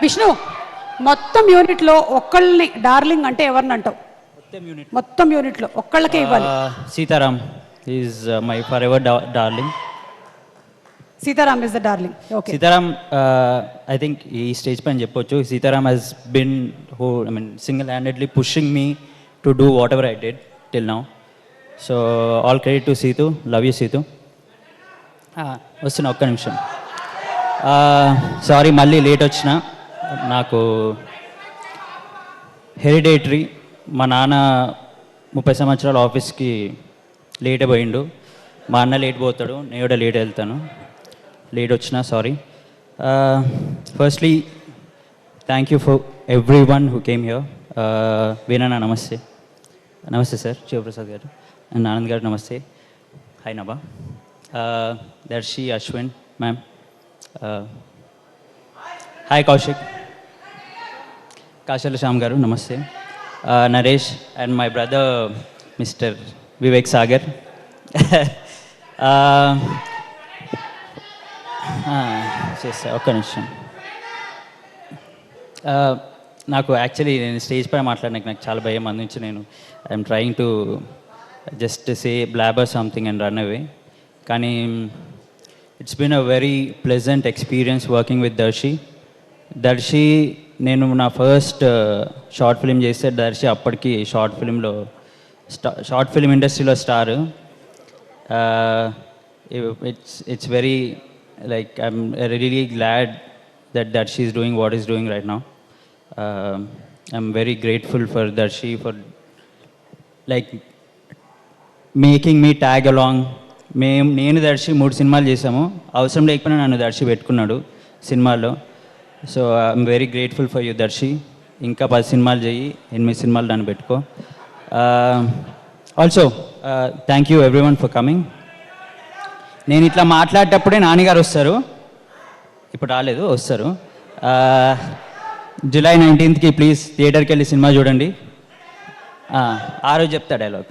విష్ణు, మొత్తం యూనిట్లో ఒక్కళ్ళని డార్లింగ్ అంటే ఎవరిని అంటావు? మొత్తం యూనిట్లో ఒక్కళ్ళకే ఇవ్వాలి. Sitaram is my forever darling. Sitaram is the darling. Okay. Sitaram, I think ఈ స్టేజ్ పైన చెప్పొచ్చు, Sitaram he's been single handedly pushing me to do whatever I did till now. So all credit to Situ. Love you Situ. వస్తున్నా, ఒక్క నిమిషం. Sorry మళ్ళీ late వచ్చిన. నాకు hereditary, మా నాన్న 30 సంవత్సరాలు ఆఫీస్కి లేట్ పోయిండు, మా అన్న లేట్ పోతాడు, నేను కూడా లేట్ వెళ్తాను. లేట్ వచ్చిన sorry. Firstly thank you for everyone who came here. వీణన్న నమస్తే. నమస్తే సార్. శివప్రసాద్ గారు అండ్ ఆనంద్ గారు నమస్తే. Hi Nabha. Darshi, Ashwin ma'am, hi Kaushik, Kashala Shyam garu నమస్తే. Naresh and my brother mister Vivek Sagar. చేస్తా, ఒక్క నిమిషం. నాకు యాక్చువల్లీ నేను స్టేజ్ పైన మాట్లాడడానికి నాకు చాలా భయం. అందించి నేను I'm trying to just say blabber something and run away. కానీ it's been a very pleasant experience working with Darshi. నేను నా ఫస్ట్ షార్ట్ ఫిలిం చేస్తే దర్శి అప్పటికి షార్ట్ ఫిలిం ఇండస్ట్రీలో star. It's very like I'm really glad that Darshi is doing what is doing right now. I'm very grateful for Darshi for like making me tag along. నేను దర్శి 3 సినిమాలు చేసాము, అవసరం లేకపోయినా నన్ను దర్శి పెట్టుకున్నాడు సినిమాల్లో. So I'm very grateful for you Darshi. ఇంకా 10 సినిమాలు చేయి, 8 సినిమాలు నన్ను పెట్టుకో. Also thank you everyone for coming. నేను ఇట్లా మాట్లాడేటప్పుడే నాన్నగారు వస్తారు, ఇప్పుడు రాలేదు, వస్తారు. July 19th ప్లీజ్ థియేటర్కి వెళ్ళి సినిమా చూడండి. ఆ రోజు చెప్తా డైలాగ్.